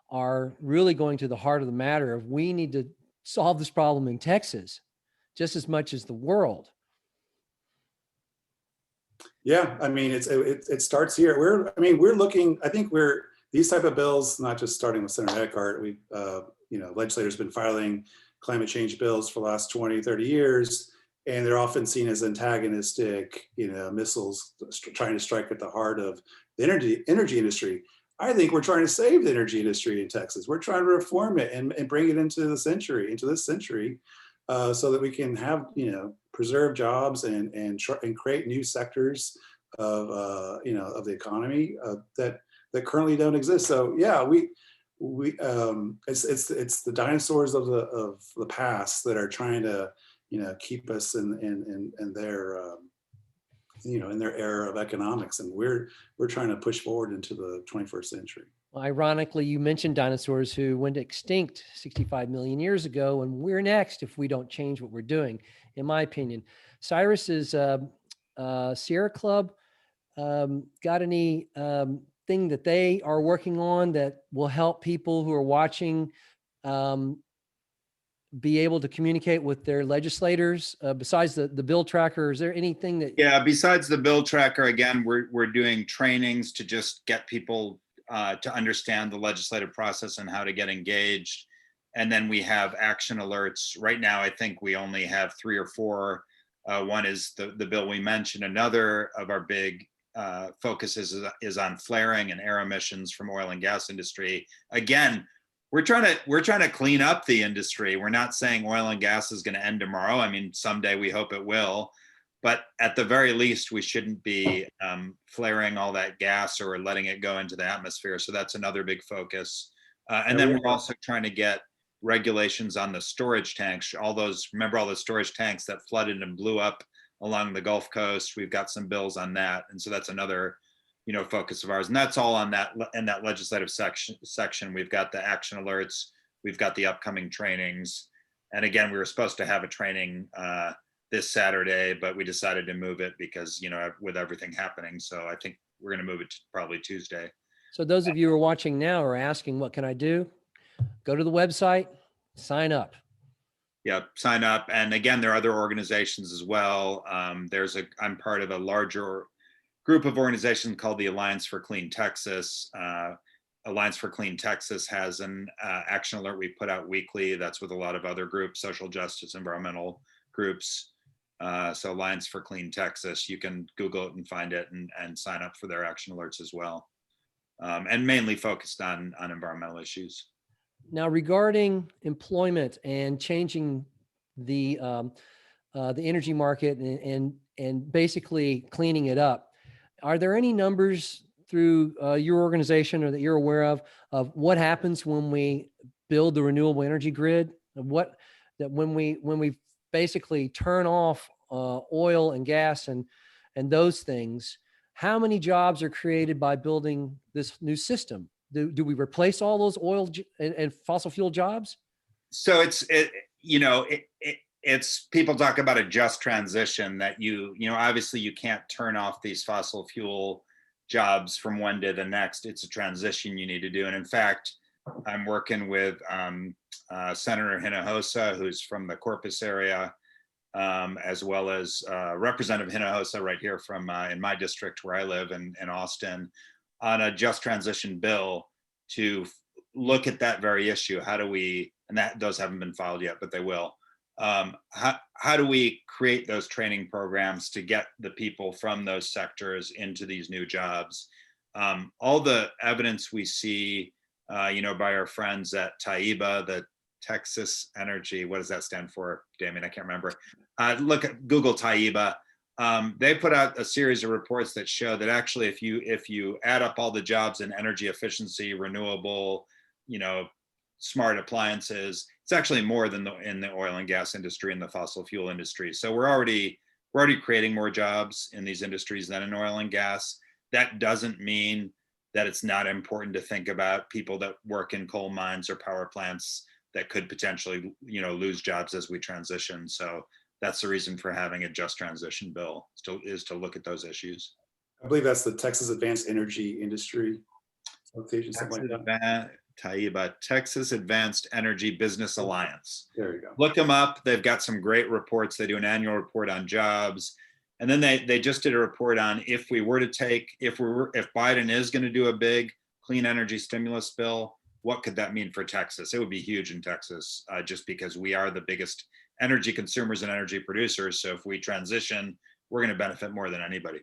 are really going to the heart of the matter of, we need to solve this problem in Texas just as much as the world. Yeah, I mean, it starts here. We're looking, I think these type of bills, not just starting with Senator Eckhardt, legislators have been filing climate change bills for the last 20, 30 years, and they're often seen as antagonistic, missiles trying to strike at the heart of the energy industry. I think we're trying to save the energy industry in Texas. We're trying to reform it and bring it into this century, so that we can have, preserve jobs and create new sectors of the economy that currently don't exist. So yeah, it's the dinosaurs of the past that are trying to keep us in their in their era of economics, and we're trying to push forward into the 21st century. Well, ironically, you mentioned dinosaurs who went extinct 65 million years ago, and we're next if we don't change what we're doing, in my opinion. Cyrus's Sierra Club got any thing that they are working on that will help people who are watching be able to communicate with their legislators besides the bill tracker? Is there anything that? Yeah, besides the bill tracker, again, we're doing trainings to just get people to understand the legislative process and how to get engaged. And then we have action alerts. Right now, I think we only have 3 or 4. One is the bill we mentioned. Another of our big focuses is on flaring and air emissions from oil and gas industry. Again, we're trying to clean up the industry. We're not saying oil and gas is going to end tomorrow. I mean, someday we hope it will, but at the very least, we shouldn't be flaring all that gas or letting it go into the atmosphere. So that's another big focus. And then we're also trying to get regulations on the storage tanks. Remember all the storage tanks that flooded and blew up along the Gulf Coast? We've got some bills on that. And so that's another focus of ours, and that's all on that in that legislative section. We've got the action alerts, we've got the upcoming trainings, and again, we were supposed to have a training this Saturday, but we decided to move it because with everything happening. So I think we're going to move it to probably Tuesday. So those of you who are watching now are asking, what can I do? Go to the website, sign up. Yeah, sign up, and again, there are other organizations as well. I'm part of a larger group of organizations called the Alliance for Clean Texas. Alliance for Clean Texas has an action alert we put out weekly. That's with a lot of other groups, social justice, environmental groups. So Alliance for Clean Texas, you can Google it and find it and sign up for their action alerts as well. And mainly focused on environmental issues. Now, regarding employment and changing the energy market and basically cleaning it up, are there any numbers through your organization or that you're aware of what happens when we build the renewable energy grid? When we basically turn off oil and gas and those things, how many jobs are created by building this new system? Do we replace all those oil and fossil fuel jobs? So it's people talk about a just transition that obviously you can't turn off these fossil fuel jobs from one day to the next. It's a transition you need to do. And in fact, I'm working with Senator Hinojosa, who's from the Corpus area, as well as Representative Hinojosa right here from in my district where I live in Austin, on a just transition bill to look at that very issue. How do we, and those haven't been filed yet, but they will. How do we create those training programs to get the people from those sectors into these new jobs? All the evidence we see, by our friends at TAIBA, the Texas Energy, what does that stand for, Damien? I can't remember. Google TAIBA. They put out a series of reports that show that actually if you add up all the jobs in energy efficiency, renewable, smart appliances, it's actually more than in the oil and gas industry and the fossil fuel industry. So we're already creating more jobs in these industries than in oil and gas. That doesn't mean that it's not important to think about people that work in coal mines or power plants that could potentially, lose jobs as we transition. So that's the reason for having a just transition bill, is to look at those issues. I believe that's the Texas Advanced Energy Industry Association, something like that. TAIBA, Texas Advanced Energy Business Alliance. There you go. Look them up. They've got some great reports. They do an annual report on jobs. And then they just did a report on if Biden is going to do a big clean energy stimulus bill, what could that mean for Texas? It would be huge in Texas, just because we are the biggest energy consumers and energy producers. So if we transition, we're going to benefit more than anybody.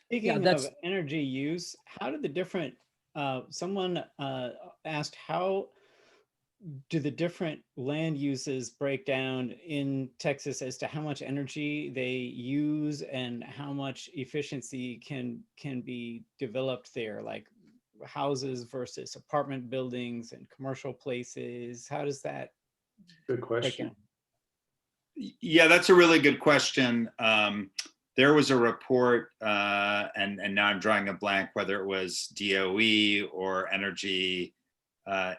Speaking of energy use, how do the different, someone asked, how do the different land uses break down in Texas as to how much energy they use and how much efficiency can be developed there, like houses versus apartment buildings and commercial places? How does that Good question. Yeah, that's a really good question. There was a report, and now I'm drawing a blank, whether it was DOE or Energy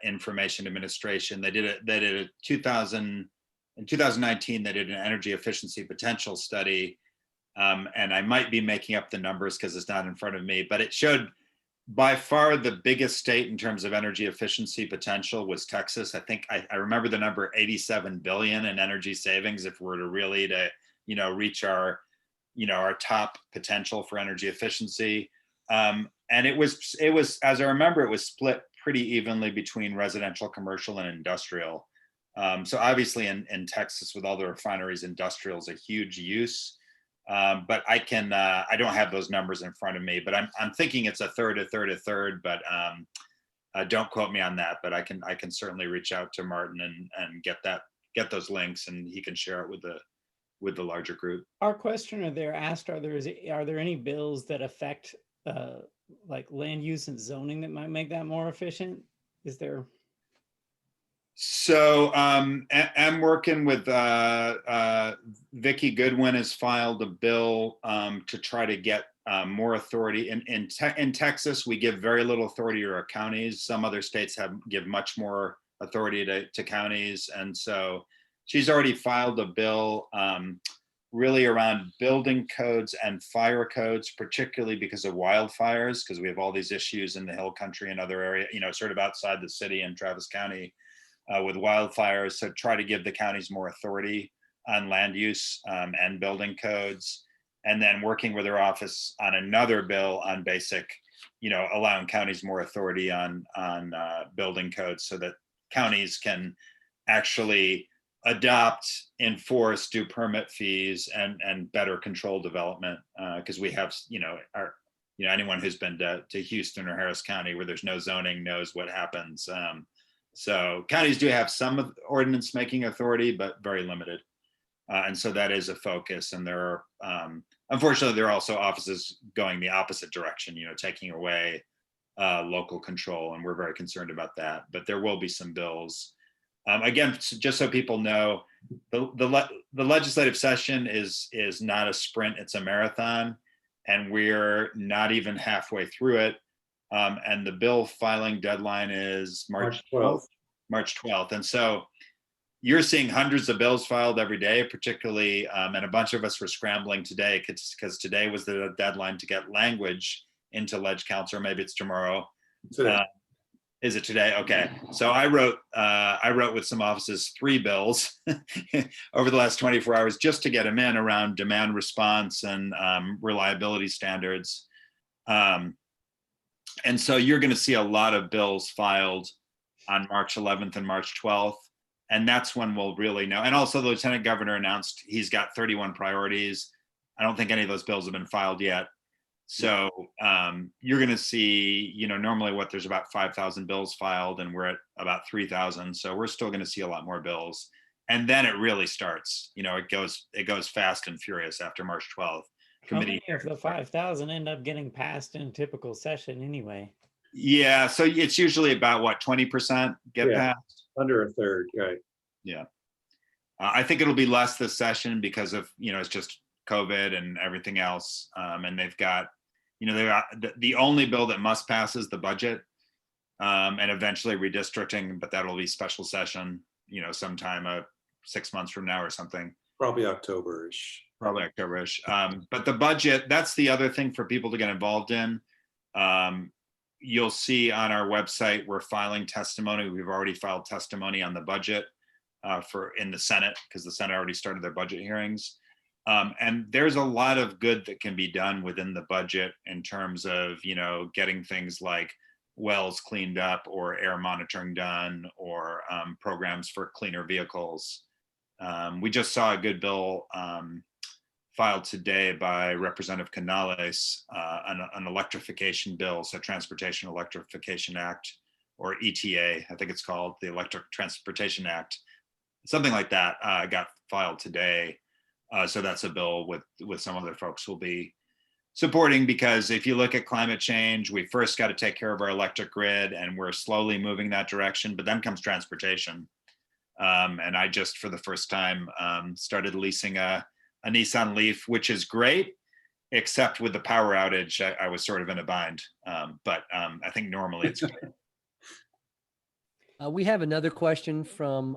Information Administration. In 2019, they did an energy efficiency potential study, And I might be making up the numbers because it's not in front of me, but it showed by far the biggest state in terms of energy efficiency potential was Texas. I think I remember the number 87 billion in energy savings if we're to really reach our top potential for energy efficiency. And it was, as I remember, it was split pretty evenly between residential, commercial, and industrial. So obviously in Texas with all the refineries, industrial is a huge use. But I don't have those numbers in front of me, but I'm thinking it's a third, but don't quote me on that, but I can certainly reach out to Martin and get those links, and he can share it with the larger group. Our questioner there asked, are there any bills that affect like land use and zoning that might make that more efficient? Is there? So I'm working with Vicki Goodwin has filed a bill to try to get more authority. In Texas, we give very little authority to our counties. Some other states give much more authority to counties. And so she's already filed a bill really around building codes and fire codes, particularly because of wildfires, because we have all these issues in the Hill Country and other areas, sort of outside the city in Travis County. With wildfires, so try to give the counties more authority on land use and building codes, and then working with their office on another bill on basic, allowing counties more authority on building codes so that counties can actually adopt, enforce, do permit fees, and better control development, because we have, anyone who's been to Houston or Harris County where there's no zoning knows what happens. So counties do have some ordinance making authority, but very limited. And so that is a focus. And there are, unfortunately, there are also offices going the opposite direction, taking away local control. And we're very concerned about that. But there will be some bills. Again, just so people know, the legislative session is not a sprint, it's a marathon. And we're not even halfway through it. And the bill filing deadline is March 12th. March 12th. And so you're seeing hundreds of bills filed every day, particularly, and a bunch of us were scrambling today because today was the deadline to get language into Leg Council, or maybe it's tomorrow. Is it today? Okay. So I wrote with some offices 3 bills over the last 24 hours just to get them in around demand response and reliability standards. And so you're going to see a lot of bills filed on March 11th and March 12th. And that's when we'll really know. And also the Lieutenant Governor announced he's got 31 priorities. I don't think any of those bills have been filed yet. So you're going to see, normally there's about 5,000 bills filed and we're at about 3,000. So we're still going to see a lot more bills. And then it really starts, it goes fast and furious after March 12th. How many of the 5,000 end up getting passed in a typical session anyway? Yeah, so it's usually about 20% get passed? Under a third, right? Yeah. I think it'll be less this session because of, it's just COVID and everything else. And they've got the only bill that must pass is the budget and eventually redistricting, but that'll be special session, sometime 6 months from now or something. Probably October-ish. Probably October-ish. But the budget, that's the other thing for people to get involved in. You'll see on our website, we're filing testimony. We've already filed testimony on the budget in the Senate, because the Senate already started their budget hearings. And there's a lot of good that can be done within the budget in terms of, getting things like wells cleaned up or air monitoring done or programs for cleaner vehicles. We just saw a good bill filed today by Representative Canales, an electrification bill, so Transportation Electrification Act, or ETA, I think it's called, the Electric Transportation Act. Something like that got filed today. So that's a bill with some other folks who'll be supporting, because if you look at climate change, we first got to take care of our electric grid, and we're slowly moving that direction, but then comes transportation. And I just, for the first time, started leasing a Nissan Leaf, which is great, except with the power outage, I was sort of in a bind. But I think normally it's great. We have another question from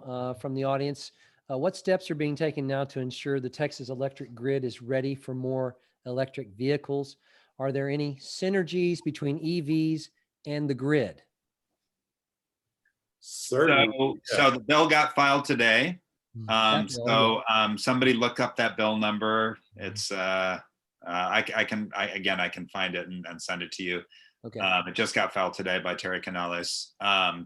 the audience. What steps are being taken now to ensure the Texas electric grid is ready for more electric vehicles? Are there any synergies between EVs and the grid? Certainly. So the bill got filed today. That bill, Somebody look up that bill number. It's I can find it and send it to you. Okay. It just got filed today by Terry Canales. The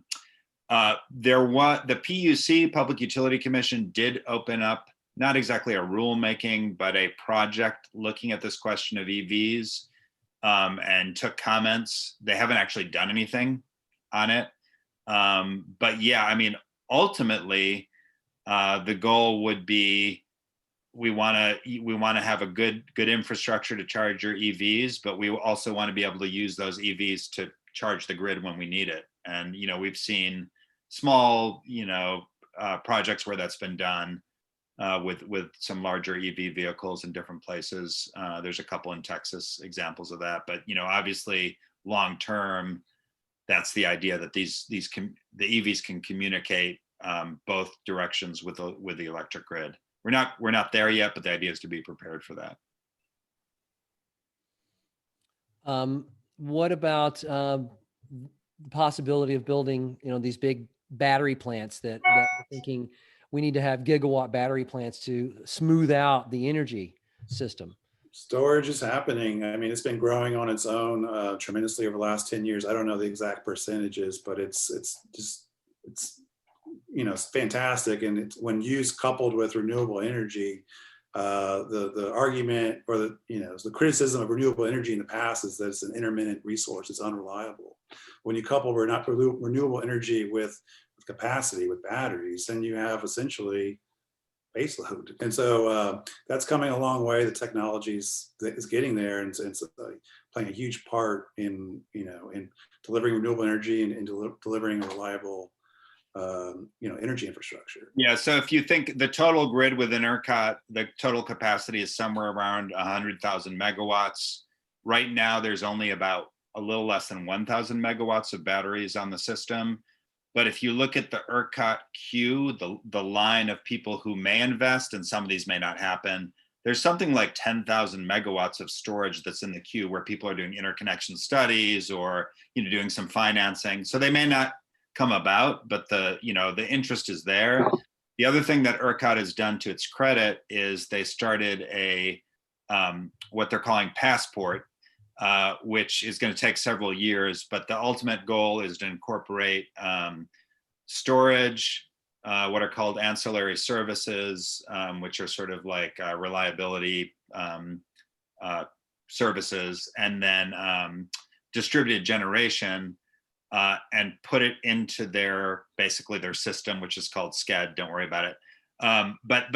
PUC, Public Utility Commission, did open up not exactly a rulemaking, but a project looking at this question of EVs, and took comments. They haven't actually done anything on it. But yeah, I mean, ultimately, the goal would be we want to have a good infrastructure to charge your EVs, but we also want to be able to use those EVs to charge the grid when we need it. And we've seen small projects where that's been done with some larger EV vehicles in different places. There's a couple in Texas examples of that, but obviously long term, that's the idea that the EVs can communicate both directions with the electric grid. We're not there yet, but the idea is to be prepared for that. What about the possibility of building, these big battery plants that we're thinking we need to have gigawatt battery plants to smooth out the energy system? Storage is happening. I mean, it's been growing on its own tremendously over the last 10 years. I don't know the exact percentages, but it's fantastic. And it's, when used coupled with renewable energy, the argument or the criticism of renewable energy in the past is that it's an intermittent resource. It's unreliable. When you couple renewable energy with capacity, with batteries, then you have essentially baseload. And so that's coming a long way. The technology is getting there, and it's playing a huge part in delivering renewable energy and delivering a reliable energy infrastructure. Yeah, so if you think the total grid within ERCOT, the total capacity is somewhere around 100,000 megawatts. Right now, there's only about a little less than 1,000 megawatts of batteries on the system. But if you look at the ERCOT queue, the line of people who may invest, and some of these may not happen, there's something like 10,000 megawatts of storage that's in the queue where people are doing interconnection studies or doing some financing. So they may not come about, but the interest is there. The other thing that ERCOT has done to its credit is they started a what they're calling Passport, which is going to take several years, but the ultimate goal is to incorporate storage, what are called ancillary services, which are sort of like reliability services, and then distributed generation, and put it into basically their system, which is called SCED. Don't worry about it. But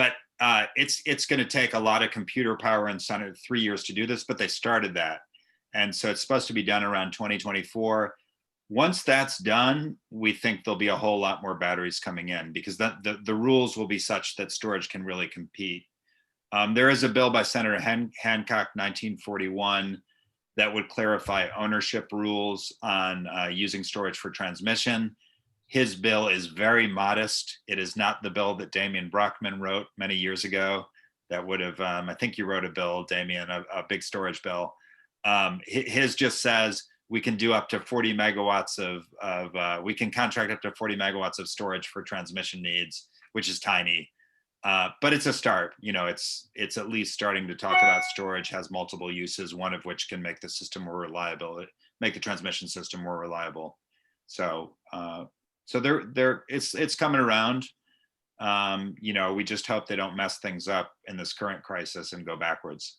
it's going to take a lot of computer power and 3 years to do this, but they started that. And so it's supposed to be done around 2024. Once that's done, we think there'll be a whole lot more batteries coming in, because the rules will be such that storage can really compete. There is a bill by Senator Hancock, 1941, that would clarify ownership rules on using storage for transmission. His bill is very modest. It is not the bill that Damien Brockman wrote many years ago. That would have, I think you wrote a bill, Damien, a big storage bill. His just says we can do up to 40 megawatts we can contract up to 40 megawatts of storage for transmission needs, which is tiny. But it's a start. It's at least starting to talk about storage has multiple uses, one of which can make the system more reliable, make the transmission system more reliable. So it's coming around. We just hope they don't mess things up in this current crisis and go backwards.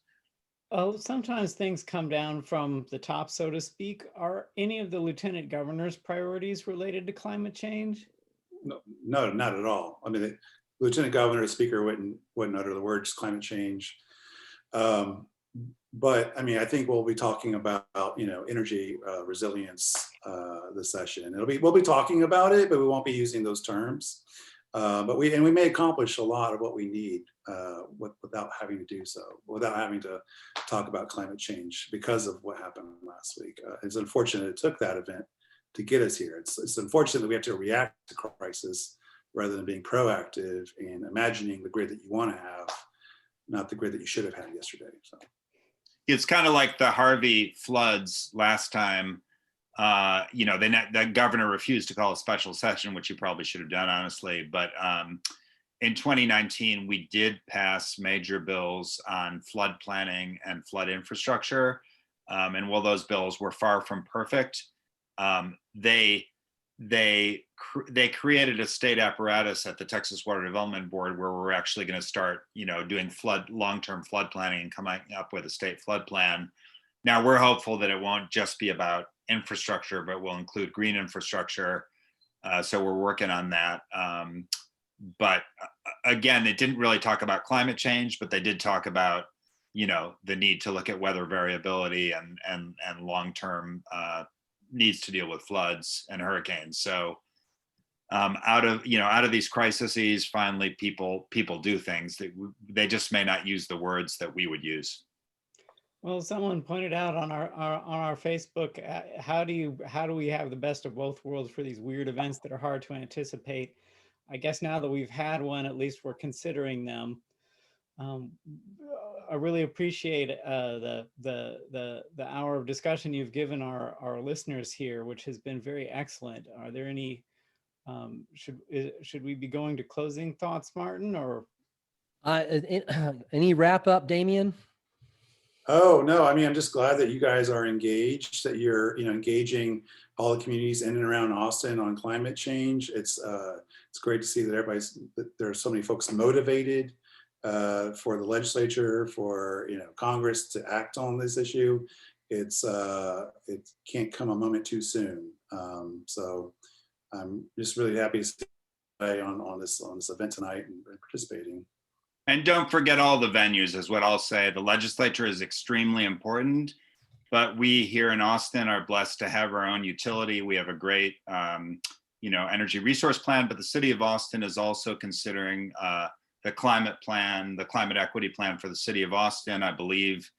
Oh, sometimes things come down from the top, so to speak. Are any of the lieutenant governor's priorities related to climate change? No, not at all. I mean, the lieutenant governor, the speaker wouldn't utter the words climate change. But I mean, I think we'll be talking about energy resilience this session. We'll be talking about it, but we won't be using those terms. But we may accomplish a lot of what we need without having to do so, without having to talk about climate change because of what happened last week. It's unfortunate it took that event to get us here. It's unfortunate that we have to react to crisis rather than being proactive and imagining the grid that you want to have, not the grid that you should have had yesterday. So it's kind of like the Harvey floods last time. The governor refused to call a special session, which he probably should have done, honestly. But in 2019, we did pass major bills on flood planning and flood infrastructure. And while those bills were far from perfect, they created a state apparatus at the Texas Water Development Board where we're actually going to start, doing long-term flood planning and coming up with a state flood plan. Now we're hopeful that it won't just be about infrastructure, but will include green infrastructure. So we're working on that. But again, it didn't really talk about climate change, but they did talk about, the need to look at weather variability and long-term needs to deal with floods and hurricanes. So out of these crises, finally people do things that they just may not use the words that we would use. Well, someone pointed out on our Facebook, how do we have the best of both worlds for these weird events that are hard to anticipate? I guess now that we've had one, at least we're considering them. I really appreciate the hour of discussion you've given our listeners here, which has been very excellent. Are there any should we be going to closing thoughts, Martin, or any wrap up, Damien? Oh, no, I mean, I'm just glad that you guys are engaged, that you're, engaging all the communities in and around Austin on climate change. It's great to see that there are so many folks motivated for the legislature, for, Congress to act on this issue. It can't come a moment too soon. So I'm just really happy to see on this event tonight and participating. And don't forget all the venues is what I'll say. The legislature is extremely important, but we here in Austin are blessed to have our own utility. We have a great, energy resource plan, but the city of Austin is also considering the climate plan, the climate equity plan for the city of Austin. I believe,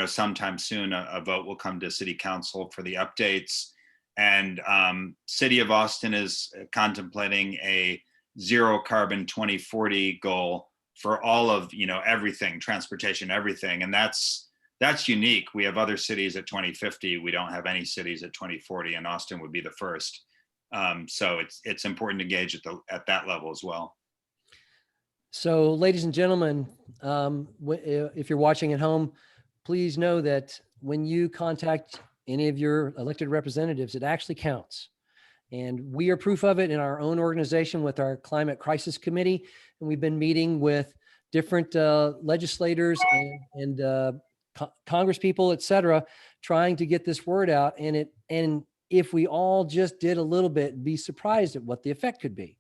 sometime soon a vote will come to city council for the updates. And city of Austin is contemplating a zero carbon 2040 goal for all of, everything, transportation, everything. And that's unique. We have other cities at 2050. We don't have any cities at 2040, and Austin would be the first. So it's important to engage at that level as well. So ladies and gentlemen, if you're watching at home, please know that when you contact any of your elected representatives, it actually counts. And we are proof of it in our own organization with our Climate Crisis Committee. And we've been meeting with different legislators and Congress people, et cetera, trying to get this word out. And if we all just did a little bit, be surprised at what the effect could be.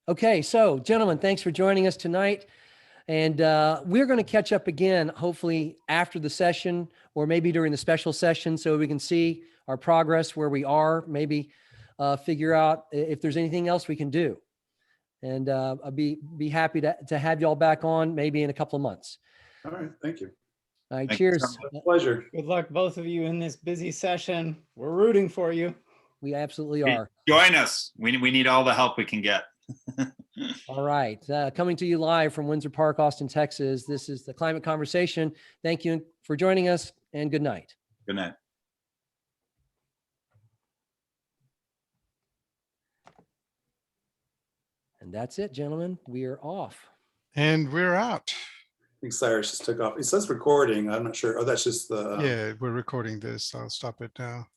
Okay, so gentlemen, thanks for joining us tonight. And we're going to catch up again, hopefully after the session or maybe during the special session, so we can see our progress, where we are, maybe figure out if there's anything else we can do. And I'll be happy to have y'all back on maybe in a couple of months. All right, thank you. All right, Thank cheers. Pleasure. good luck, both of you, in this busy session. We're rooting for you. We absolutely are. Join us. We need all the help we can get. All right. Coming to you live from Windsor Park, Austin, Texas. This is the Climate Conversation. Thank you for joining us, and good night. Good night. And that's it, gentlemen. We are off. And we're out. I think Cyrus just took off. It says recording. I'm not sure. Oh, that's just the. Yeah, we're recording this. I'll stop it now.